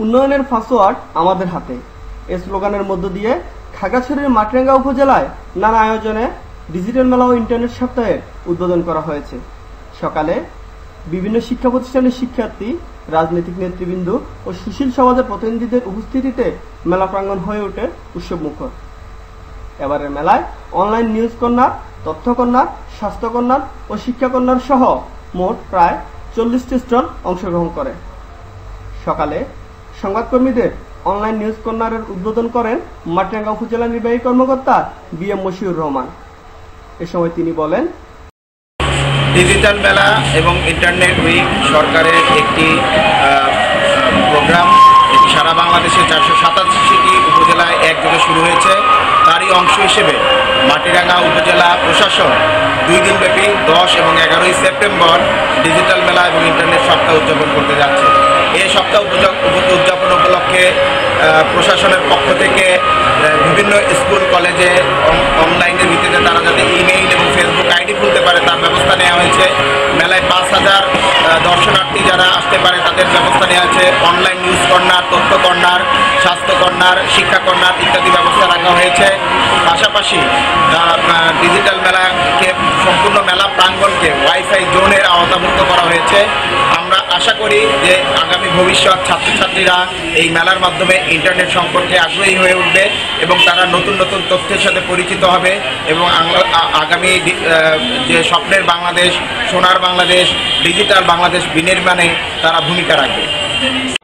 উন্নয়নের পাসওয়ার্ড আমাদের হাতে এই স্লোগানের মধ্য দিয়ে খাগড়াছড়ির মাটিরাঙ্গা উপজেলায় নানা আয়োজনে ডিজিটাল মেলা ও ইন্টারনেট সপ্তাহের উদ্বোধন করা হয়েছে। সকালে বিভিন্ন শিক্ষা প্রতিষ্ঠানের শিক্ষার্থী, রাজনৈতিক নেতৃবৃন্দ ও সুশীল সমাজের প্রতিনিধিদের উপস্থিতিতে মেলা প্রাঙ্গণ হয়ে ওঠে উৎসবমুখর। এবারের মেলায় অনলাইন নিউজ কর্নার, তথ্য কর্নার, স্বাস্থ্য কর্নার ও শিক্ষা কর্নার সহ মোট প্রায় 40টি স্টল অংশগ্রহণ করে। সকালে সংবাদকর্মীদের অনলাইন নিউজ কর্নারের উদ্বোধন করেন মাটিরাঙ্গা উপজেলা নির্বাহী কর্মকর্তা বি.এম. মশিউর রহমান। এ সময় তিনি বলেন, ডিজিটাল মেলা এবং ইন্টারনেট উইক সরকারের একটি প্রোগ্রাম সারা বাংলাদেশে 487টি উপজেলায় একযোগে শুরু হয়েছে। তারই অংশ হিসেবে মাটিরাঙ্গা উপজেলা প্রশাসন 2 দিনব্যাপী 10 এবং 11 সেপ্টেম্বর ডিজিটাল মেলা এবং ইন্টারনেট সপ্তাহ উদযাপন করতে যাচ্ছে। এই সপ্তাহ উদযাপন উপলক্ষে প্রশাসনের পক্ষ থেকে বিভিন্ন স্কুল কলেজে অনলাইনের ভিত্তিতে তারা যাতে ইমেইল এবং ফেসবুক আইডি খুলতে পারে তার ব্যবস্থা নেওয়া হয়েছে। মেলায় 5000 দর্শনার্থী যারা আসতে পারে তাদের ব্যবস্থা নেওয়া হয়েছে। অনলাইন নিউজ কর্নার, তথ্য কর্নার, স্বাস্থ্য কর্নার, শিক্ষা কর্নার ইত্যাদি ব্যবস্থা রাখা হয়েছে। পাশাপাশি ডিজিটাল মেলাকে সম্পূর্ণ মেলা প্রাঙ্গণকে ওয়াইফাই জোনের আওতাভুক্ত করা হয়েছে। আমরা আশা করি যে আগামী ভবিষ্যৎ ছাত্রছাত্রীরা এই মেলার মাধ্যমে ইন্টারনেট সম্পর্কে আগ্রহী হয়ে উঠবে এবং তারা নতুন নতুন তথ্যের সাথে পরিচিত হবে এবং আগামী যে স্বপ্নের বাংলাদেশ, সোনার বাংলাদেশ, ডিজিটাল বাংলাদেশ বিনির্মাণে তারা ভূমিকা রাখবে।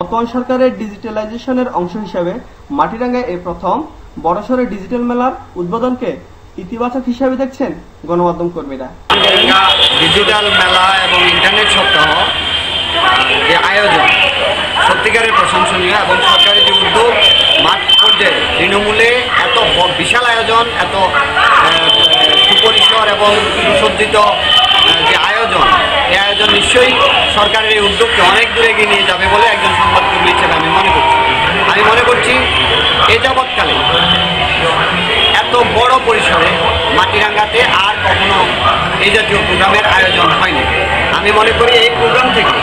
বর্তমান সরকারের ডিজিটালাইজেশনের অংশ হিসেবে মাটিরাঙ্গায় এই প্রথম বড়সড় ডিজিটাল মেলার উদ্বোধনকে ইতিবাচক হিসাবে দেখছেন গণমাধ্যম কর্মীরা। ডিজিটাল মেলা এবং ইন্টারনেট সপ্তাহ যে আয়োজন সত্যিকারের প্রশংসনীয় এবং সরকারের যে উদ্যোগ মাঠ পর্যায়ে তৃণমূলে এত বিশাল আয়োজন, এত সুপরিসর এবং সুসজ্জিত যে আয়োজন, এই আয়োজন নিশ্চয়ই সরকারের এই উদ্যোগকে অনেক দূরে এগিয়ে নিয়ে যাবে বলে একজন সংবাদকর্মী হিসেবে আমি মনে করছি। এ যাবৎকালে এত বড় পরিসরে মাটিরাঙ্গাতে আর কখনো এই জাতীয় প্রোগ্রামের আয়োজন হয়নি। আমি মনে করি এই প্রোগ্রাম থেকে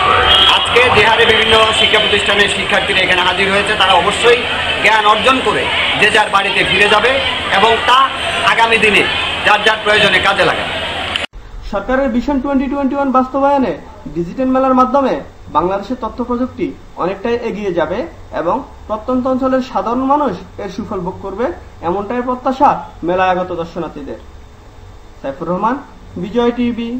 আজকে যে হারে বিভিন্ন শিক্ষা প্রতিষ্ঠানের শিক্ষার্থীরা এখানে হাজির হয়েছে তারা অবশ্যই জ্ঞান অর্জন করে যে যার বাড়িতে ফিরে যাবে এবং তা আগামী দিনে যার যার প্রয়োজনে কাজে লাগাবে। সরকারের ভিশন 2021 বাস্তবায়নে ডিজিটাল মেলার মাধ্যমে বাংলাদেশের তথ্য প্রযুক্তি অনেকটাই এগিয়ে যাবে এবং প্রত্যন্ত অঞ্চলের সাধারণ মানুষ এর সুফল ভোগ করবে, এমনটাই প্রত্যাশা মেলায় আগত দর্শনার্থীদের। সাইফুর রহমান, বিজয় টিভি।